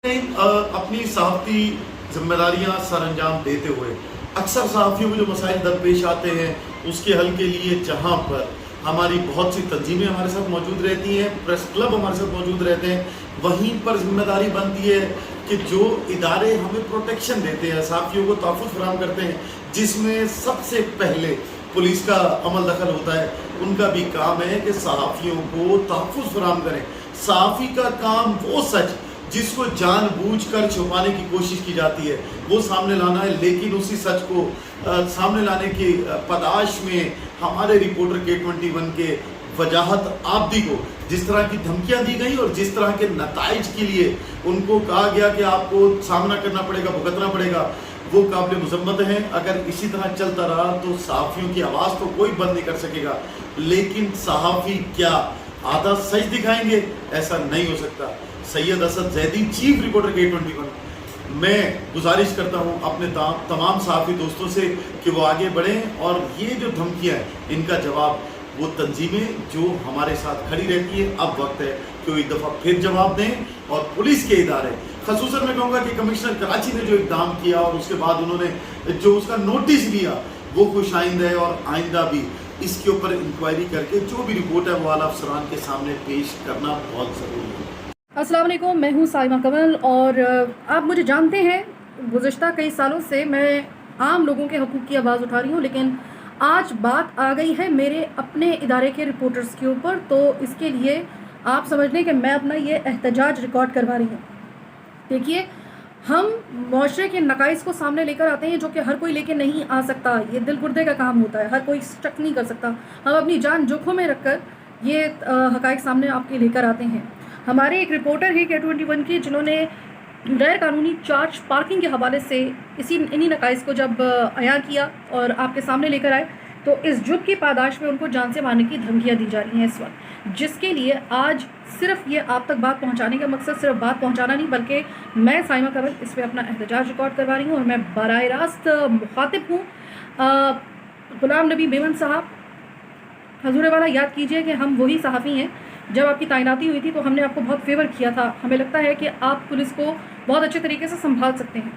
अपनी सहाफ़ती जिम्मेदारियां सर अंजाम देते हुए अक्सर सहाफ़ियों को जो मसाइल दरपेश आते हैं उसके हल के लिए जहां पर हमारी बहुत सी तंजीमें हमारे साथ मौजूद रहती हैं, प्रेस क्लब हमारे साथ मौजूद रहते हैं, वहीं पर जिम्मेदारी बनती है कि जो इदारे हमें प्रोटेक्शन देते हैं, सहाफ़ियों को तहफ़्फ़ुज़ फराहम करते हैं, जिसमें सबसे पहले पुलिस का अमल दखल होता है, उनका भी काम है कि सहाफ़ियों को तहफ़्फ़ुज़ फराहम करें। सहाफ़ी का काम वो सच जिसको जानबूझकर छुपाने की कोशिश की जाती है वो सामने लाना है, लेकिन उसी सच को सामने लाने की पदाश में हमारे रिपोर्टर K21 के वजाहत आबदी को जिस तरह की धमकियां दी गई और जिस तरह के नताइज के लिए उनको कहा गया कि आपको सामना करना पड़ेगा, भुगतना पड़ेगा, वो काबिल मुज़म्मत हैं। अगर इसी तरह चलता रहा तो सहाफ़ियों की आवाज़ तो कोई बंद नहीं कर सकेगा, लेकिन सहाफ़ी क्या आधा सच दिखाएंगे? ऐसा नहीं हो सकता। Syed Asad Zaidi, chief reporter K21, मैं गुजारिश करता हूं अपने तमाम सहाफ़ी दोस्तों से कि वो आगे बढ़ें और ये जो धमकियां हैं इनका जवाब वो तंजीमें जो हमारे साथ खड़ी रहती है, अब वक्त है कि वो एक दफ़ा फिर जवाब दें। और पुलिस के इदारे, ख़ुसूसन मैं कहूँगा कि कमिश्नर कराची ने जो इक़दाम किया और उसके बाद उन्होंने जो उसका नोटिस लिया वो खुशाइंद है, और आइंदा भी इसके ऊपर इंक्वायरी करके जो भी रिपोर्ट है वो आला अफसरान के सामने पेश करना बहुत ज़रूरी है। अस्सलाम वालेकुम, मैं हूँ साइमा कमल और आप मुझे जानते हैं, गुज़िश्ता कई सालों से मैं आम लोगों के हकूक़ की आवाज़ उठा रही हूँ, लेकिन आज बात आ गई है मेरे अपने इदारे के रिपोर्टर्स के ऊपर, तो इसके लिए आप समझ लें कि मैं अपना ये एहतजाज रिकॉर्ड करवा रही हूँ। देखिए, हम मुआशरे के नकाइस को सामने लेकर आते हैं जो कि हर कोई लेके नहीं आ सकता, ये दिल गुर्दे का काम होता है, हर कोई स्टक नहीं कर सकता। हम अपनी जान जोखों में रख कर ये हक़ाइक़ सामने आपके लेकर आते हैं। हमारे एक रिपोर्टर है K21 की जिन्होंने गैर कानूनी चार्ज पार्किंग के हवाले से इन्हीं नकाइस को जब अयां किया और आपके सामने लेकर आए, तो इस जुर्म की पादाश में उनको जान से मारने की धमकियां दी जा रही हैं इस वक्त, जिसके लिए आज सिर्फ ये आप तक बात पहुंचाने का मकसद सिर्फ बात पहुंचाना नहीं, बल्कि मैं साइमा कमल इस पर अपना एहतजाज रिकॉर्ड करवा रही हूँ और मैं बराह रास्त मुखातिब हूँ गुलाम नबी मेमन साहब। हजूर वाला, याद कीजिए कि हम वही सहाफ़ी हैं, जब आपकी तैनाती हुई थी तो हमने आपको बहुत फेवर किया था। हमें लगता है कि आप पुलिस को बहुत अच्छे तरीके से संभाल सकते हैं।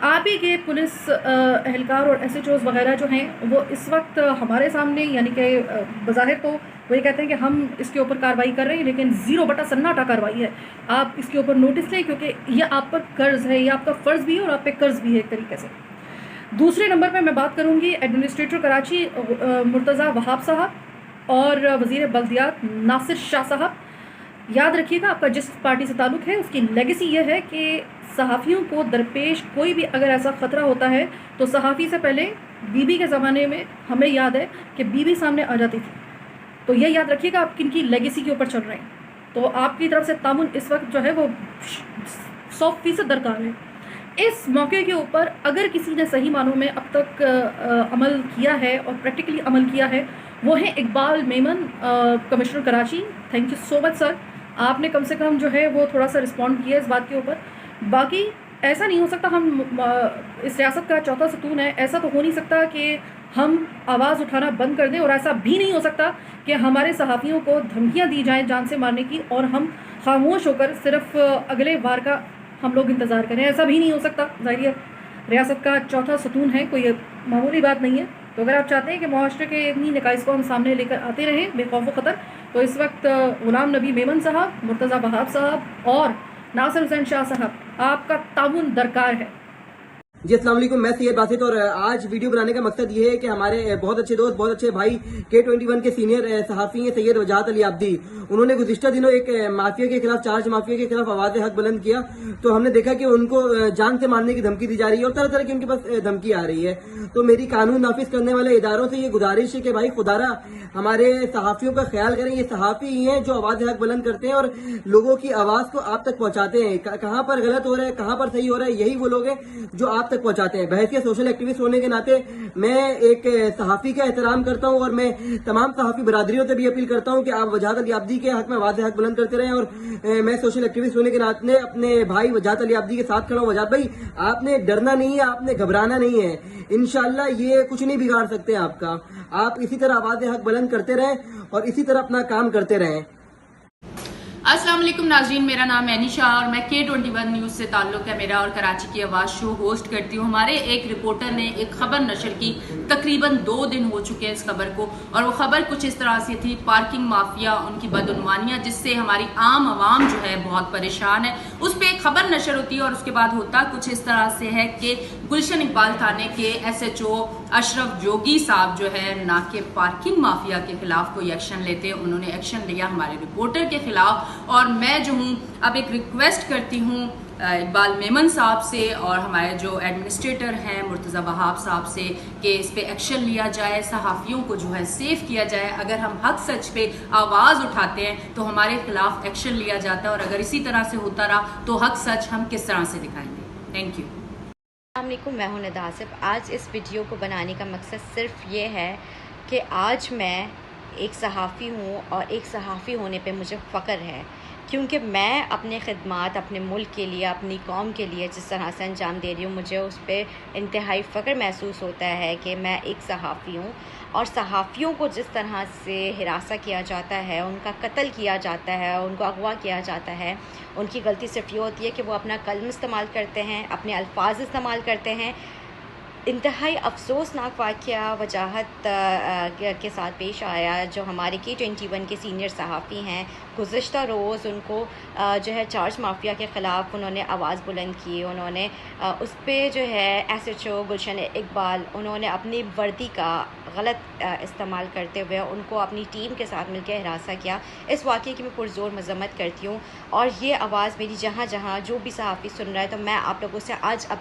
आप ही के पुलिस एहलकार और SHOs वगैरह जो हैं वो इस वक्त हमारे सामने, यानी कि बज़ाहिर तो वो ये कहते हैं कि हम इसके ऊपर कार्रवाई कर रहे हैं, लेकिन 0 बटा सन्नाटा कार्रवाई है। आप इसके ऊपर नोटिस लें, क्योंकि ये आप पर कर्ज़ है, ये आपका फ़र्ज़ भी है और आप पे कर्ज़ भी है एक तरीके से। दूसरे नंबर पर मैं बात करूँगी एडमिनिस्ट्रेटर कराची मुर्तज़ा वहाब साहब और वज़ीर बल्दियात नासिर शाह साहब। याद रखिएगा, आपका जिस पार्टी से ताल्लुक़ है उसकी लेगेसी ये है कि सहाफ़ियों को दरपेश कोई भी अगर ऐसा ख़तरा होता है तो सहाफ़ी से पहले बीबी के ज़माने में हमें याद है कि बीबी सामने आ जाती थी। तो ये याद रखिएगा, आप किनकी लेगेसी के ऊपर चल रहे हैं। तो आपकी तरफ से तामुन इस वक्त जो है वो 100% दरकार है। इस मौके के ऊपर अगर किसी ने सही मानों में अब तक अमल किया है और प्रैक्टिकली अमल किया है, वो है Iqbal Memon, commissioner Karachi. Thank you so much sir, आपने कम से कम जो है वो थोड़ा सा रिस्पॉन्ड किया इस बात के ऊपर। बाकी ऐसा नहीं हो सकता, हम इस रियासत का चौथा सतून है, ऐसा तो हो नहीं सकता कि हम आवाज़ उठाना बंद कर दें, और ऐसा भी नहीं हो सकता कि हमारे सहाफ़ियों को धमकियाँ दी जाएँ जान से मारने की और हम खामोश होकर सिर्फ अगले वार का हम लोग इंतज़ार करें। ऐसा भी नहीं हो सकता। ज़ाहिर है, रियासत का चौथा सतून है, कोई मामूली बात नहीं है। तो अगर आप चाहते हैं कि मुआशरे के इन्हीं नकाइस को हम सामने लेकर आते रहें बेखौफ ख़तर, तो इस वक्त गुलाम नबी मेमन साहब, मुर्तज़ा वहाब साहब और नासिर हुसैन शाह साहब, आपका ताउन दरकार है। जी अस्सलाम वालेकुम, मैं सैयद बासित और आज वीडियो बनाने का मकसद ये है कि हमारे बहुत अच्छे दोस्त, बहुत अच्छे भाई K21 के सीनियर सहाफ़ी हैं सैयद वजाहत अली आबदी, उन्होंने गुज़िश्ता दिनों एक माफिया के खिलाफ, चार्ज माफिया के खिलाफ आवाज़ हक बुलंद किया। तो हमने देखा कि उनको जान से मारने की धमकी दी जा रही है और तरह तरह की उनके पास धमकी आ रही है। तो मेरी कानून नाफिज करने वाले इदारों से ये गुजारिश है कि भाई खुदारा हमारे सहाफ़ियों का ख्याल करें। ये सहाफ़ी ही हैं जो आवाज़ हक बुलंद करते हैं और लोगों की आवाज़ को आप तक पहुँचाते हैं। कहाँ पर गलत हो रहा है, कहाँ पर सही हो रहा है, यही वो लोग हैं जो आप तक पहुँचाते हैं। बहैसियत सोशल एक्टिविस्ट होने के नाते मैं एक सहाफ़ी का एहतराम करता हूँ और मैं तमाम सहाफ़ी बरादरियों से भी अपील करता हूँ कि आप वजाहत अली आबदी के हक में आवाज़ हक बुलंद करते रहें। और मैं सोशल एक्टिविस्ट होने के नाते अपने भाई वजाहत अली आबदी के साथ खड़ा हूँ। वजाहत भाई, आपने डरना नहीं है, आपने घबराना नहीं है, इंशाअल्लाह ये कुछ नहीं बिगाड़ सकते आपका। आप इसी तरह आवाज़ हक बुलंद करते रहें और इसी तरह अपना काम करते रहें। अस्सलाम वालेकुम नाज़रीन, मेरा नाम है निशा और मैं K21 न्यूज़ से ताल्लुक़ है मेरा और कराची की आवाज़ शो होस्ट करती हूँ। हमारे एक रिपोर्टर ने एक खबर नशर की, तकरीबन 2 दिन हो चुके हैं इस खबर को, और वो खबर कुछ इस तरह से थी, पार्किंग माफिया, उनकी बदउनवानियाँ, जिससे हमारी आम आवाम जो है बहुत परेशान है। उस पर एक खबर नशर होती है और उसके बाद होता कुछ इस तरह से है कि गुलशन इकबाल थाने के SHO अशरफ जोगी साहब जो है ना कि पार्किंग माफिया के खिलाफ कोई एक्शन लेते, उन्होंने एक्शन लिया हमारे रिपोर्टर के खिलाफ। और मैं जो हूँ अब एक रिक्वेस्ट करती हूँ इकबाल मेमन साहब से और हमारे जो एडमिनिस्ट्रेटर हैं मुर्तज़ा वहाब साहब से कि इस पे एक्शन लिया जाए, सहाफ़ियों को जो है सेफ किया जाए। अगर हम हक सच पे आवाज़ उठाते हैं तो हमारे खिलाफ एक्शन लिया जाता है, और अगर इसी तरह से होता रहा तो हक सच हम किस तरह से दिखाएंगे। Thank you. अस्सलामुअलैकुम, मैं हूं निदा आसिफ। आज इस वीडियो को बनाने का मकसद सिर्फ ये है कि आज मैं एक सहाफ़ी हूं और एक सहाफ़ी होने पे मुझे फ़ख्र है, क्योंकि मैं अपने ख़िदमात अपने मुल्क के लिए, अपनी कौम के लिए जिस तरह से अंजाम दे रही हूँ, मुझे उस पर इंतहाई फ़ख्र महसूस होता है कि मैं एक सहाफ़ी हूँ। और सहाफ़ियों को जिस तरह से हिरासा किया जाता है, उनका कत्ल किया जाता है, उनको अगवा किया जाता है, उनकी गलती सिर्फ ये होती है कि वो अपना कलम इस्तेमाल करते हैं, अपने अल्फाज इस्तेमाल करते हैं। इंतहाई अफसोसनाक वाक़या वजाहत के साथ पेश आया जो हमारे K21 के सीनियर सहाफ़ी हैं। गुज़श्ता रोज़ उनको जो है चार्ज माफिया के ख़िलाफ़ उन्होंने आवाज़ बुलंद की। उन्होंने उस पर जो है SHO गुलशन इकबाल, उन्होंने अपनी वर्दी का गलत इस्तेमाल करते हुए उनको अपनी टीम के साथ मिलकर हिरासा किया। इस वाक़े की मैं पुरज़ोर मज़म्मत करती हूँ, और ये आवाज़ मेरी जहाँ जहाँ जो भी सहाफ़ी सुन रहा है, तो मैं आप लोगों से आज